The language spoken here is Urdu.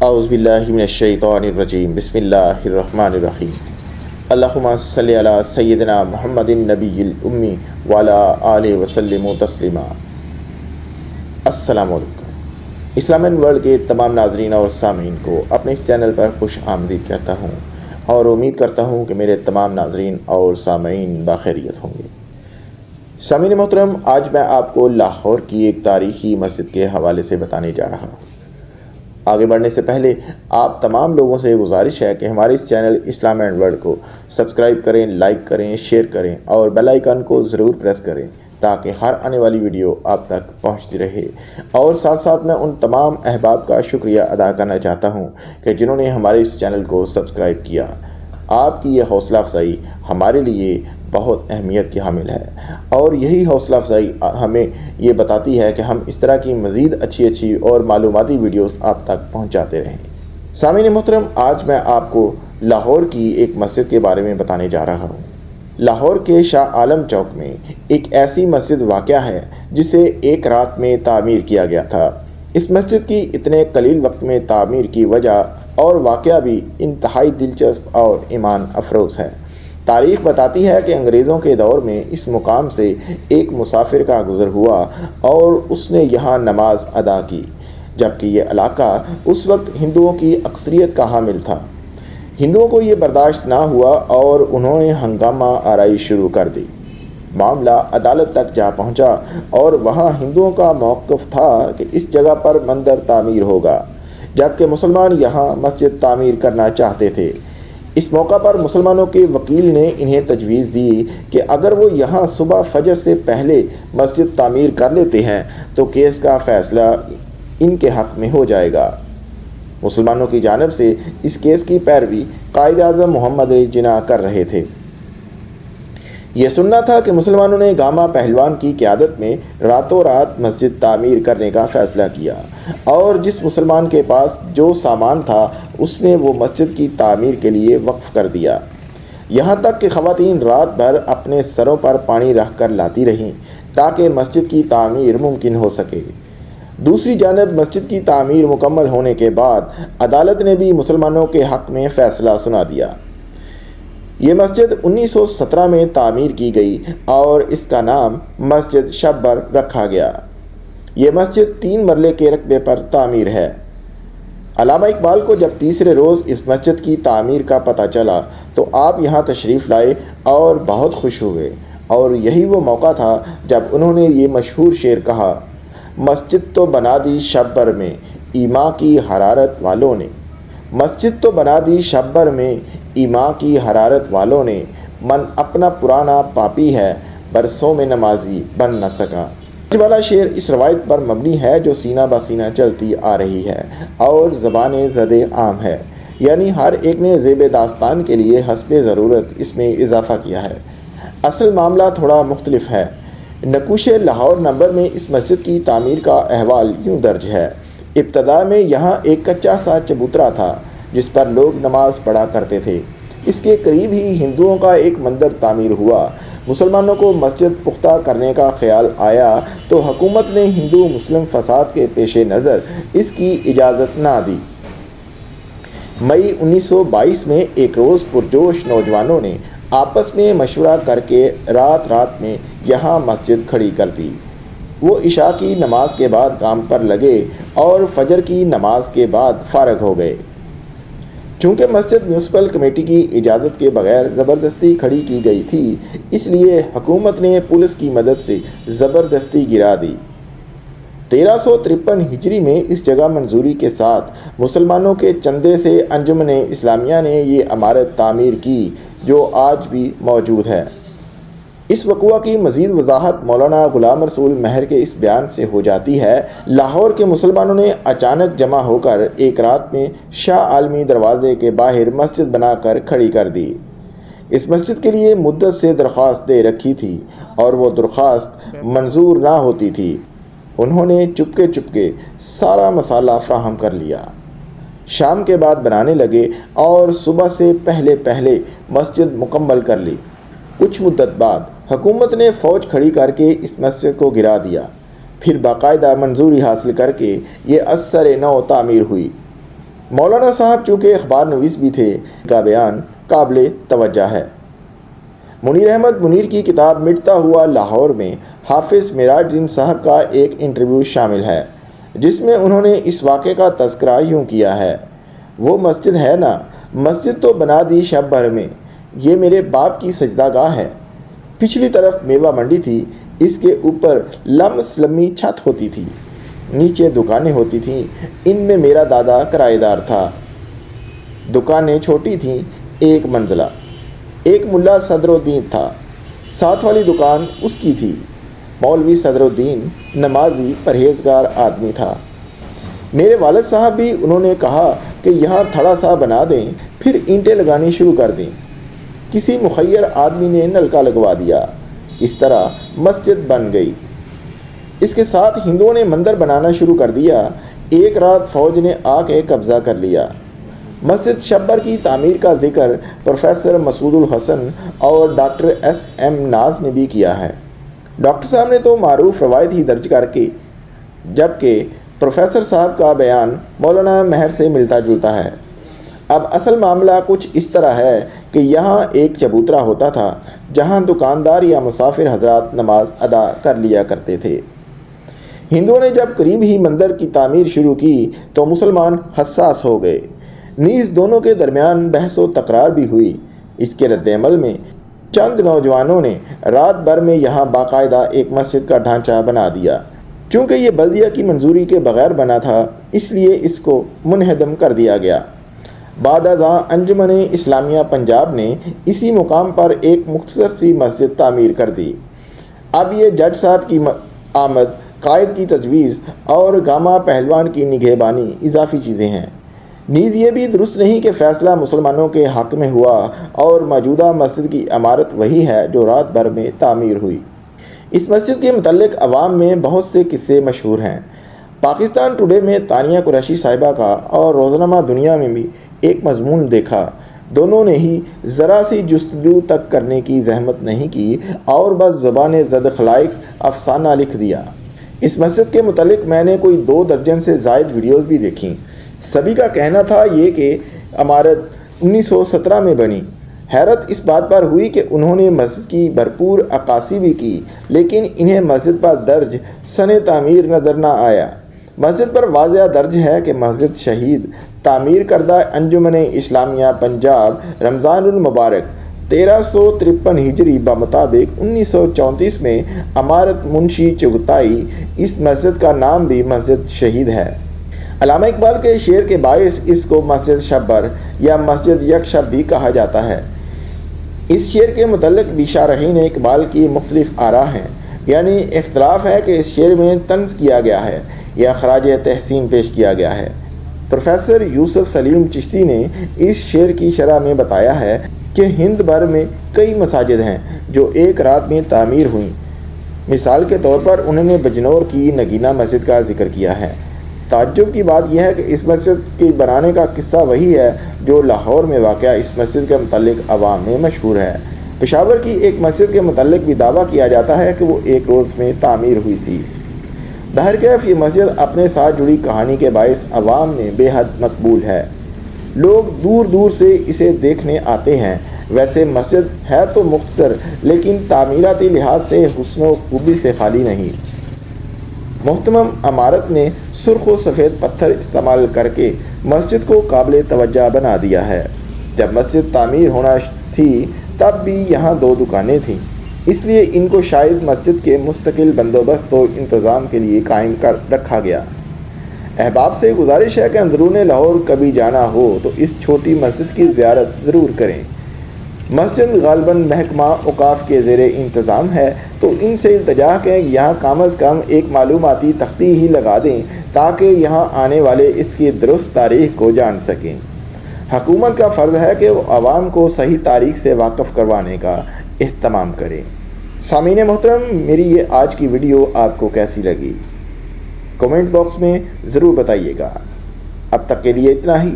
اعوذ باللہ من الشیطان الرجیم بسم اللہ الرحمن الرحیم اللہم صلی علی سیدنا محمد النبی الامی وعلی آلہ وسلم تسلیما۔ السلام علیکم۔ اسلام اینڈ ورلڈ کے تمام ناظرین اور سامعین کو اپنے اس چینل پر خوش آمدید کہتا ہوں اور امید کرتا ہوں کہ میرے تمام ناظرین اور سامعین بخیریت ہوں گے۔ سامعین محترم، آج میں آپ کو لاہور کی ایک تاریخی مسجد کے حوالے سے بتانے جا رہا ہوں۔ آگے بڑھنے سے پہلے آپ تمام لوگوں سے گزارش ہے کہ ہمارے اس چینل اسلام اینڈ ورلڈ کو سبسکرائب کریں، لائک کریں، شیئر کریں اور بیل آئیکن کو ضرور پریس کریں تاکہ ہر آنے والی ویڈیو آپ تک پہنچتی رہے۔ اور ساتھ ساتھ میں ان تمام احباب کا شکریہ ادا کرنا چاہتا ہوں کہ جنہوں نے ہمارے اس چینل کو سبسکرائب کیا۔ آپ کی یہ حوصلہ افزائی ہمارے لیے بہت اہمیت کی حامل ہے اور یہی حوصلہ افزائی ہمیں یہ بتاتی ہے کہ ہم اس طرح کی مزید اچھی اور معلوماتی ویڈیوز آپ تک پہنچاتے رہیں۔ سامعین محترم، آج میں آپ کو لاہور کی ایک مسجد کے بارے میں بتانے جا رہا ہوں۔ لاہور کے شاہ عالم چوک میں ایک ایسی مسجد واقع ہے جسے ایک رات میں تعمیر کیا گیا تھا۔ اس مسجد کی اتنے قلیل وقت میں تعمیر کی وجہ اور واقعہ بھی انتہائی دلچسپ اور ایمان افروز ہے۔ تاریخ بتاتی ہے کہ انگریزوں کے دور میں اس مقام سے ایک مسافر کا گزر ہوا اور اس نے یہاں نماز ادا کی، جبکہ یہ علاقہ اس وقت ہندوؤں کی اکثریت کا حامل تھا۔ ہندوؤں کو یہ برداشت نہ ہوا اور انہوں نے ہنگامہ آرائی شروع کر دی۔ معاملہ عدالت تک جا پہنچا اور وہاں ہندوؤں کا موقف تھا کہ اس جگہ پر مندر تعمیر ہوگا، جبکہ مسلمان یہاں مسجد تعمیر کرنا چاہتے تھے۔ اس موقع پر مسلمانوں کے وکیل نے انہیں تجویز دی کہ اگر وہ یہاں صبح فجر سے پہلے مسجد تعمیر کر لیتے ہیں تو کیس کا فیصلہ ان کے حق میں ہو جائے گا۔ مسلمانوں کی جانب سے اس کیس کی پیروی قائد اعظم محمد علی جناح کر رہے تھے۔ یہ سننا تھا کہ مسلمانوں نے گاما پہلوان کی قیادت میں راتوں رات مسجد تعمیر کرنے کا فیصلہ کیا اور جس مسلمان کے پاس جو سامان تھا اس نے وہ مسجد کی تعمیر کے لیے وقف کر دیا۔ یہاں تک کہ خواتین رات بھر اپنے سروں پر پانی رکھ کر لاتی رہیں تاکہ مسجد کی تعمیر ممکن ہو سکے۔ دوسری جانب مسجد کی تعمیر مکمل ہونے کے بعد عدالت نے بھی مسلمانوں کے حق میں فیصلہ سنا دیا۔ یہ مسجد 1917 میں تعمیر کی گئی اور اس کا نام مسجد شبر رکھا گیا۔ یہ مسجد 3 مرلے کے رقبے پر تعمیر ہے۔ علامہ اقبال کو جب تیسرے روز اس مسجد کی تعمیر کا پتہ چلا تو آپ یہاں تشریف لائے اور بہت خوش ہوئے، اور یہی وہ موقع تھا جب انہوں نے یہ مشہور شعر کہا: مسجد تو بنا دی شبر میں ایماں کی حرارت والوں نے، مسجد تو بنا دی شبر میں ایماں کی حرارت والوں نے، من اپنا پرانا پاپی ہے برسوں میں نمازی بن نہ سکا۔ یہ والا شعر اس روایت پر مبنی ہے جو سینہ بہ سینہ چلتی آ رہی ہے اور زبان زد عام ہے، یعنی ہر ایک نے زیب داستان کے لیے حسب ضرورت اس میں اضافہ کیا ہے۔ اصل معاملہ تھوڑا مختلف ہے۔ نقوش لاہور نمبر میں اس مسجد کی تعمیر کا احوال یوں درج ہے: ابتدا میں یہاں ایک کچا سا چبوترا تھا جس پر لوگ نماز پڑھا کرتے تھے۔ اس کے قریب ہی ہندوؤں کا ایک مندر تعمیر ہوا۔ مسلمانوں کو مسجد پختہ کرنے کا خیال آیا تو حکومت نے ہندو مسلم فساد کے پیش نظر اس کی اجازت نہ دی۔ مئی 1922 میں ایک روز پرجوش نوجوانوں نے آپس میں مشورہ کر کے رات میں یہاں مسجد کھڑی کر دی۔ وہ عشاء کی نماز کے بعد کام پر لگے اور فجر کی نماز کے بعد فارغ ہو گئے۔ چونکہ مسجد میونسپل کمیٹی کی اجازت کے بغیر زبردستی کھڑی کی گئی تھی، اس لیے حکومت نے پولیس کی مدد سے زبردستی گرا دی۔ 1353 ہجری میں اس جگہ منظوری کے ساتھ مسلمانوں کے چندے سے انجمن اسلامیہ نے یہ عمارت تعمیر کی جو آج بھی موجود ہے۔ اس وقوع کی مزید وضاحت مولانا غلام رسول مہر کے اس بیان سے ہو جاتی ہے: لاہور کے مسلمانوں نے اچانک جمع ہو کر ایک رات میں شاہ عالمی دروازے کے باہر مسجد بنا کر کھڑی کر دی۔ اس مسجد کے لیے مدت سے درخواست دے رکھی تھی اور وہ درخواست منظور نہ ہوتی تھی۔ انہوں نے چپکے سارا مسالہ فراہم کر لیا، شام کے بعد بنانے لگے اور صبح سے پہلے مسجد مکمل کر لی۔ کچھ مدت بعد حکومت نے فوج کھڑی کر کے اس مسجد کو گرا دیا۔ پھر باقاعدہ منظوری حاصل کر کے یہ از سر نو تعمیر ہوئی۔ مولانا صاحب چونکہ اخبار نویس بھی تھے کا بیان قابل توجہ ہے۔ منیر احمد منیر کی کتاب مٹتا ہوا لاہور میں حافظ معراج الدین صاحب کا ایک انٹرویو شامل ہے، جس میں انہوں نے اس واقعے کا تذکرہ یوں کیا ہے: وہ مسجد ہے نا، مسجد تو بنا دی شب بھر میں، یہ میرے باپ کی سجدہ گاہ ہے۔ پچھلی طرف میوہ منڈی تھی، اس کے اوپر لمبی چھت ہوتی تھی، نیچے دکانیں ہوتی تھیں، ان میں میرا دادا کرایہ دار تھا۔ دکانیں چھوٹی تھیں، ایک منزلہ۔ ایک ملا صدر الدین تھا، ساتھ والی دکان اس کی تھی۔ مولوی صدر الدین نمازی پرہیزگار آدمی تھا۔ میرے والد صاحب بھی انہوں نے کہا کہ یہاں تھڑا سا بنا دیں، پھر اینٹیں لگانی شروع کر دیں۔ کسی مخیر آدمی نے نلکا لگوا دیا، اس طرح مسجد بن گئی۔ اس کے ساتھ ہندوؤں نے مندر بنانا شروع کر دیا۔ ایک رات فوج نے آ کے قبضہ کر لیا۔ مسجد شبر کی تعمیر کا ذکر پروفیسر مسعود الحسن اور ڈاکٹر ایس ایم ناز نے بھی کیا ہے۔ ڈاکٹر صاحب نے تو معروف روایت ہی درج کر کے، جبکہ پروفیسر صاحب کا بیان مولانا مہر سے ملتا جلتا ہے۔ اب اصل معاملہ کچھ اس طرح ہے کہ یہاں ایک چبوترا ہوتا تھا جہاں دکاندار یا مسافر حضرات نماز ادا کر لیا کرتے تھے۔ ہندوؤں نے جب قریب ہی مندر کی تعمیر شروع کی تو مسلمان حساس ہو گئے، نیز دونوں کے درمیان بحث و تکرار بھی ہوئی۔ اس کے رد عمل میں چند نوجوانوں نے رات بھر میں یہاں باقاعدہ ایک مسجد کا ڈھانچہ بنا دیا۔ چونکہ یہ بلدیہ کی منظوری کے بغیر بنا تھا، اس لیے اس کو منہدم کر دیا گیا۔ بعد ازاں انجمن اسلامیہ پنجاب نے اسی مقام پر ایک مختصر سی مسجد تعمیر کر دی۔ اب یہ جج صاحب کی آمد، قائد کی تجویز اور گاما پہلوان کی نگہبانی اضافی چیزیں ہیں۔ نیز یہ بھی درست نہیں کہ فیصلہ مسلمانوں کے حق میں ہوا اور موجودہ مسجد کی عمارت وہی ہے جو رات بھر میں تعمیر ہوئی۔ اس مسجد کے متعلق عوام میں بہت سے قصے مشہور ہیں۔ پاکستان ٹوڈے میں تانیہ قریشی صاحبہ کا اور روزنامہ دنیا میں بھی ایک مضمون دیکھا۔ دونوں نے ہی ذرا سی جستجو تک کرنے کی زحمت نہیں کی اور بس زبان زد خلائق افسانہ لکھ دیا۔ اس مسجد کے متعلق میں نے کوئی 2 درجن سے زائد ویڈیوز بھی دیکھیں۔ سبھی کا کہنا تھا یہ کہ عمارت 1917 میں بنی۔ حیرت اس بات پر ہوئی کہ انہوں نے مسجد کی بھرپور عکاسی بھی کی، لیکن انہیں مسجد پر درج سن تعمیر نظر نہ آیا۔ مسجد پر واضح درج ہے کہ مسجد شہید تعمیر کردہ انجمن اسلامیہ پنجاب رمضان المبارک 1353 ہجری بمطابق 1934 میں عمارت منشی چغتائی۔ اس مسجد کا نام بھی مسجد شہید ہے۔ علامہ اقبال کے شعر کے باعث اس کو مسجد شبر یا مسجد یک شب بھی کہا جاتا ہے۔ اس شعر کے متعلق بھی شارحین اقبال کی مختلف آراء ہیں، یعنی اختلاف ہے کہ اس شعر میں طنز کیا گیا ہے یا خراج تحسین پیش کیا گیا ہے۔ پروفیسر یوسف سلیم چشتی نے اس شعر کی شرح میں بتایا ہے کہ ہند بھر میں کئی مساجد ہیں جو ایک رات میں تعمیر ہوئیں۔ مثال کے طور پر انہوں نے بجنور کی نگینہ مسجد کا ذکر کیا ہے۔ تعجب کی بات یہ ہے کہ اس مسجد کے بنانے کا قصہ وہی ہے جو لاہور میں واقع اس مسجد کے متعلق عوام میں مشہور ہے۔ پشاور کی ایک مسجد کے متعلق بھی دعویٰ کیا جاتا ہے کہ وہ ایک روز میں تعمیر ہوئی تھی۔ بہرکیف یہ مسجد اپنے ساتھ جڑی کہانی کے باعث عوام میں بے حد مقبول ہے۔ لوگ دور دور سے اسے دیکھنے آتے ہیں۔ ویسے مسجد ہے تو مختصر، لیکن تعمیراتی لحاظ سے حسن و خوبی سے خالی نہیں۔ محتمم عمارت نے سرخ و سفید پتھر استعمال کر کے مسجد کو قابل توجہ بنا دیا ہے۔ جب مسجد تعمیر ہونا تھی تب بھی یہاں 2 دکانیں تھیں، اس لیے ان کو شاید مسجد کے مستقل بندوبست و انتظام کے لیے قائم کر رکھا گیا۔ احباب سے گزارش ہے کہ اندرون لاہور کبھی جانا ہو تو اس چھوٹی مسجد کی زیارت ضرور کریں۔ مسجد غالباً محکمہ اوقاف کے زیر انتظام ہے، تو ان سے التجا کہ یہاں کم از کم ایک معلوماتی تختی ہی لگا دیں تاکہ یہاں آنے والے اس کی درست تاریخ کو جان سکیں۔ حکومت کا فرض ہے کہ وہ عوام کو صحیح تاریخ سے واقف کروانے کا اہتمام کرے۔ سامعین محترم، میری یہ آج کی ویڈیو آپ کو کیسی لگی؟ کمنٹ باکس میں ضرور بتائیے گا۔ اب تک کے لیے اتنا ہی۔